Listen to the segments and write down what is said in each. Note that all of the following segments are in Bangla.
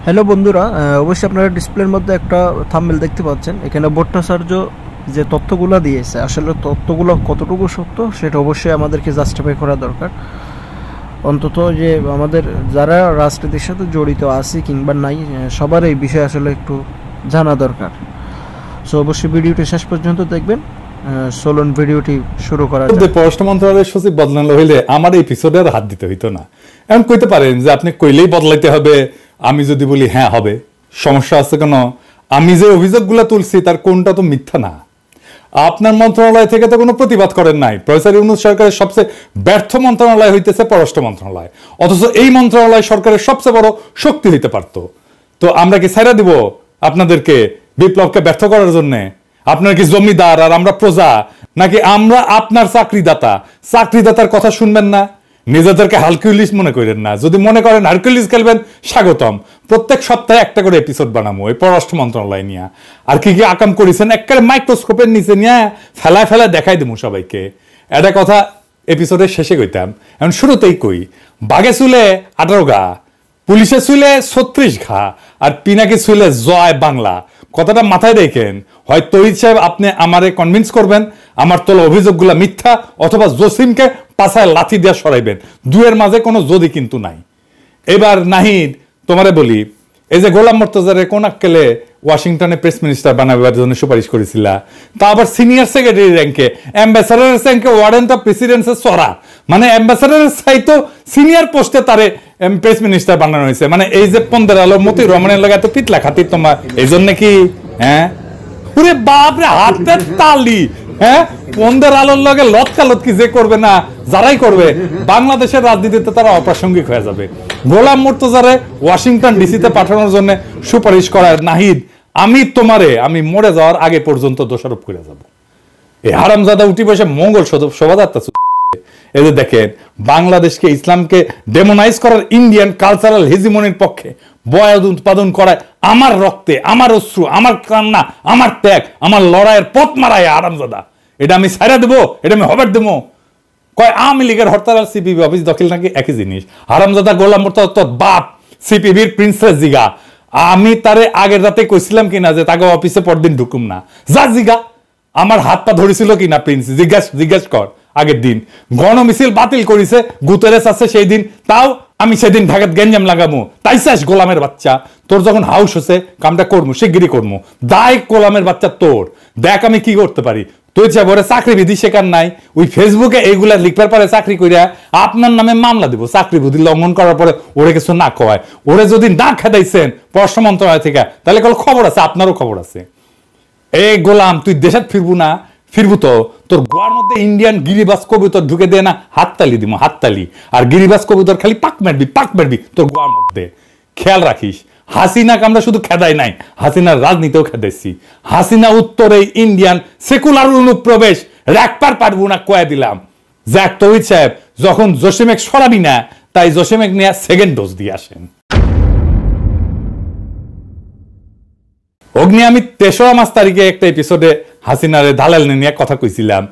হ্যালো বন্ধুরা, অবশ্যই আপনারা ডিসপ্লের মধ্যে একটা থাম্বনেল দেখতে পাচ্ছেন। এখানে ভট্টাচার্য যে তথ্যগুলো দিয়েছে, আসলে তথ্যগুলো কতটুকু সত্য সেটা অবশ্যই আমাদেরকে জাস্টিফাই করা দরকার। অন্তত যে আমাদের যারা রাজনীতির সাথে জড়িত আছি কিংবা নাই, সবার এই বিষয়ে আসলে একটু জানা দরকার। সো অবশ্যই ভিডিওটি শেষ পর্যন্ত দেখবেন। চলুন ভিডিওটি শুরু করা যাক। পররাষ্ট্র মন্ত্রণালয়ের সচিব বদলানো হইলে আমার এই এপিসোডে আর হাত দিতে হইতো না। এমন কইতে পারেন যে আপনি কইলেই বদলাইতে হবে, আমি যদি বলি হ্যাঁ হবে, সমস্যা আছে কেন? আমি যে অভিযোগগুলো তুলছি তার কোনটা তো মিথ্যা না। আপনার মন্ত্রণালয় থেকে তো কোনো প্রতিবাদ করেন নাই। প্রফেসর ইউনূস সরকারের সবচেয়ে ব্যর্থ মন্ত্রণালয় হইতেছে পররাষ্ট্র মন্ত্রণালয়, অথচ এই মন্ত্রণালয় সরকারের সবচেয়ে বড় শক্তি হইতে পারত। তো আমরা কি ছাইড়া দিব আপনাদেরকে বিপ্লবকে ব্যর্থ করার জন্য? আপনার কি জমিদার আর আমরা প্রজা, নাকি আমরা আপনার চাকরিদাতার কথা শুনবেন না? নিজেদেরকে হারকিউলিস মনে করেন না। যদি মনে করেন হারকিউলিস খেলবেন, স্বাগতম। প্রত্যেক সপ্তাহে একটা করে এপিসোড বানাবো এই পররাষ্ট্র মন্ত্রণালয় নিয়ে। আর কি কি আকাম করেছেন একেবারে মাইক্রোস্কোপের নিচে নিয়ে ফেলায় দেখাই দেবো সবাইকে। এটা কথা এপিসোডের শেষে কইতাম, এখন শুরুতেই কই। বাঘে চুলে 18 ঘা, পুলিশে চুলে 36 ঘা, আর পিনাকি চুলে জয় বাংলা। কথাটা মাথায় রেখেন। হয় তহিদ সাহেব আপনি আমারে কনভিন্স করবেন আমার তোলা অভিযোগগুলা মিথ্যা, অথবা জসিমকে পাছায় লাথি দিয়ে সরাইবেন। দুয়ের মাঝে কোনো যদি কিন্তু নাই। এবার নাহিদ, তোমারে বলি, এই যে গোলাম মোর্তজারে কোন আক্কেলে ওয়াশিংটনে প্রেস মিনিস্টার বানাবার জন্য সুপারিশ করেছিল, তা আবার সিনিয়র সেক্রেটারি র্যাঙ্কে, অ্যাম্বাসাডারের র্যাঙ্কে, ওয়ারেন্ট অফ প্রেসিডেন্সের সরা, মানে অ্যাম্বাসাডারের চাইতো সিনিয়র পোস্টে তারে প্রেস মিনিস্টার বানানো হয়েছে। মানে এই যে 15 আলো মতি রহমানের লাগে এত পিতলা খাতির তোমার এই জন্য কি? হ্যাঁ পুরে বাপরে, হাতের তালি। হ্যাঁ 15 আলোর লগে লতকালতকি যে করবে না, যারাই করবে বাংলাদেশের রাজনীতিতে তারা অপ্রাসঙ্গিক হয়ে যাবে। গোলাম মুর্তজারে ওয়াশিংটন ডিসিতে পাঠানোর জন্য সুপারিশ করার নাহিদ, আমি মরে যাওয়ার আগে পর্যন্ত দোষারোপ করে যাব। এই হারামজাদা উঠি বসে মঙ্গল শোভাযাত্রা। এই যে দেখেন, বাংলাদেশকে ইসলামকে ডেমোনাইজ করার ইন্ডিয়ান কালচারাল হেজিমনির পক্ষে বয়াদ উৎপাদন করায় আমার রক্তে, আমার অশ্রু, আমার কান্না, আমার ত্যাগ, আমার লড়াইয়ের পথ মারায় হারামজাদা। এটা আমি ছাইড়া দেবো? এটা আমি হবার দেবো? কয় আওয়ামী লীগের হরতাল আর সিপিবি অফিস দখল নাকি একই জিনিস। হারামজাদা গোলাম মোর্তজা বাপ সিপিবির প্রিন্সেস জিগা। আমি তারে আগের রাতে কইছিলাম কিনা যে তাকে অফিসে পরদিন ঢুকুম না? যা জিগা, আমার হাত পা ধরেছিল কিনা প্রিন্স, জিজ্ঞাসা কর। আগের দিন গণমিছিল বাতিল করেছে, গুতেরেস আছে সেই দিন, তাও আমি সেদিন ঢাকাত গেঞ্জাম লাগামু। তাই চাস গোলামের বাচ্চা, তোর যখন হাউস হচ্ছে কামটা করবো, শিগগিরি করবো। দায় গোলামের বাচ্চা তোর। দেখ আমি কি করতে পারি। তুই ওরে চাকরি বিধি শেখার নাই, ওই ফেসবুকে এইগুলা লিখবার পরে চাকরি করিয়া আপনার নামে মামলা দিব। চাকরি বিধি লঙ্ঘন করার পরে ওরে কিছু না কয়, ওরে যদি না খেদাইছেন পররাষ্ট্র মন্ত্রণালয় থেকে, তাহলে কোনো খবর আছে, আপনারও খবর আছে। এই গোলাম, তুই দেশে ফিরবো না? ফিরবো তো তোর গোয়ার মধ্যে ইন্ডিয়ান গিরিবাস কবুতর ঢুকে দেয় না, হাততালি দিব, হাততালি। আর গিরিবাস কবুতর খালি পাক মারবি তোর গোয়ার মধ্যে। খেয়াল রাখিস, হাসিনাকে আমরা শুধু খেদাই নাই, হাসিনার রাজনীতিও খেদাইছি। হাসিনা উত্তরে ইন্ডিয়ান সেকুলার অনুপ্রবেশ রাখবার পারবো না কয়ে দিলাম। যাক তহিদ সাহেব, যখন জসিমেক সরাবি না, তাই জসিমেক নিয়ে সেকেন্ড ডোজ দিয়ে আসেন। অগ্নি, আমি 3রা মাস তারিখে একটা এপিসোডে হাসিনারে দালাল নিয়ে কথা কইছিলাম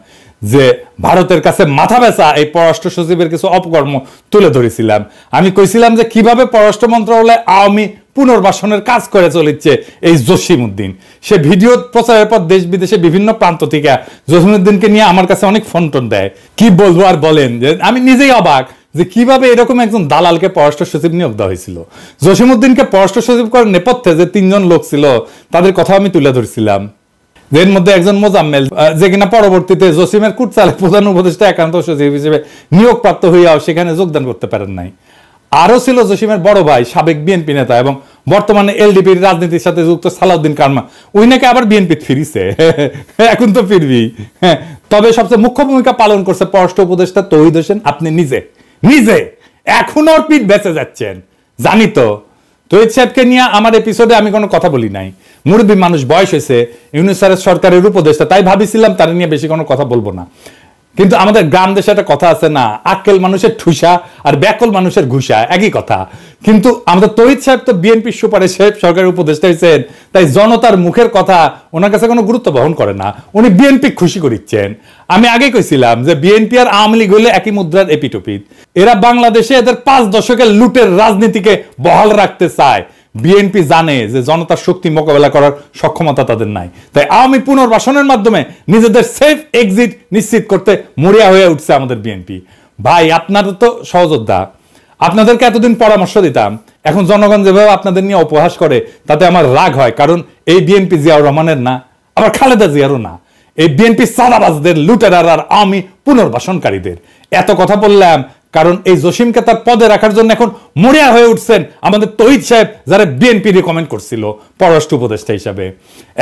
যে ভারতের কাছে মাথা বেচা এই পররাষ্ট্র সচিবের কিছু অপকর্ম তুলে ধরেছিলাম। আমি কইছিলাম যে কিভাবে পররাষ্ট্র মন্ত্রণালয় আওয়ামী পুনর্বাসনের কাজ করে চলেছে এই জসিমউদ্দিন। সে ভিডিও প্রচারের পর দেশ বিদেশে বিভিন্ন প্রান্ত থেকে জসিমউদ্দিনকে নিয়ে আমার কাছে অনেক ফোন টোন দেয়। কি বলবো আর বলেন, যে আমি নিজেই অবাক যে কিভাবে এরকম একজন দালালকে পররাষ্ট্র সচিব নিয়োগ দেওয়া হয়েছিল। জসিমউদ্দিনকে পররাষ্ট্র সচিব করার নেপথ্যে যে 3 জন লোক ছিল তাদের কথা আমি তুলে ধরছিলাম। এর মধ্যে একজন মোজাম্মেল, যে কিনা পরবর্তীতে জসিমের কুটচালে প্রধান উপদেষ্টা একান্ত সচিব হিসেবে নিয়োগপ্রাপ্ত হইয়াও সেখানে যোগদান করতে পারেন নাই। আরো ছিল জসিমের বড় ভাই, সাবেক বিএনপি নেতা এবং বর্তমানে এলডিপির রাজনীতির সাথে যুক্ত সালাউদ্দিন কারমা। ওই নাকি আবার বিএনপি ফিরিছে, এখন তো ফিরবি। তবে সবচেয়ে মুখ্য ভূমিকা পালন করছে পররাষ্ট্র উপদেষ্টা তৌহিদ হোসেন। আপনি নিজে এখনো ওর পিঠ বেঁচে যাচ্ছেন, জানি তো। তৌহিদ সাহেবকে নিয়ে আমার এপিসোডে আমি কোনো কথা বলি নাই। মুরব্বী মানুষ, বয়স হয়েছে, ইউনূস সরকারের উপদেষ্টা, তাই ভাবিছিলাম তার নিয়ে বেশি কোনো কথা বলবো না। কিন্তু আমাদের গ্রাম দেশে একটা কথা আছে না, আক্কেল মানুষের ঠুসা আর ব্যাকল মানুষের ঘুষা, একই কথা। কিন্তু আমাদের তৌহিদ সাহেব তো বিএনপির সুপারিশে সরকারের উপদেষ্টা হয়েছেন, তাই জনতার মুখের কথা ওনার কাছে কোনো গুরুত্ব বহন করে না। উনি বিএনপি খুশি করিচ্ছেন। আমি আগে কইছিলাম যে বিএনপি আর আওয়ামী লীগ হইলে একই মুদ্রার এপিটোপিট। এরা বাংলাদেশে এদের 5 দশকের লুটের রাজনীতিকে বহাল রাখতে চায়। বিএনপি জানে যে জনতার শক্তি মোকাবেলা করার সক্ষমতা তাদের নাই, তাই আওয়ামী পুনর্বাসনের মাধ্যমে নিজেদের সেফ এক্সিট নিশ্চিত করতে মরিয়া হয়ে উঠছে আমাদের বিএনপি। ভাই আপনারা তো সহযোদ্ধা, আপনাদেরকে এতদিন পরামর্শ দিতাম, এখন জনগণ যেভাবে আপনাদের নিয়ে উপহাস করে তাতে আমার রাগ হয়, কারণ এই বিএনপি জিয়াউর রহমানের না, আবার খালেদা জিয়ারও না, এই বিএনপি সাদাবাজদের, লুটেরার আর আওয়ামী পুনর্বাসনকারীদের। এত কথা বললাম কারণ এই জসিমকে তার পদে রাখার জন্য এখন মরিয়া হয়ে উঠছেন আমাদের তৌহিদ সাহেব, যারা বিএনপি রিকমেন্ড করছিল পররাষ্ট্র উপদেষ্টা হিসাবে।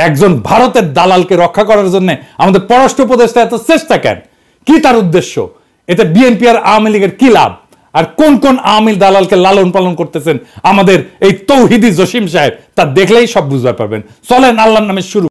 একজন ভারতের দালালকে রক্ষা করার জন্য আমাদের পররাষ্ট্র উপদেষ্টা এত চেষ্টা কেন? কি তার উদ্দেশ্য? এতে বিএনপি আর আওয়ামী লীগের কি লাভ? আর কোন কোন আওয়ামী দালালকে লালন পালন করতেছেন আমাদের এই তৌহিদি জসিম সাহেব, তা দেখলেই সব বুঝতে পারবেন। চলেন আল্লাহর নামে শুরু।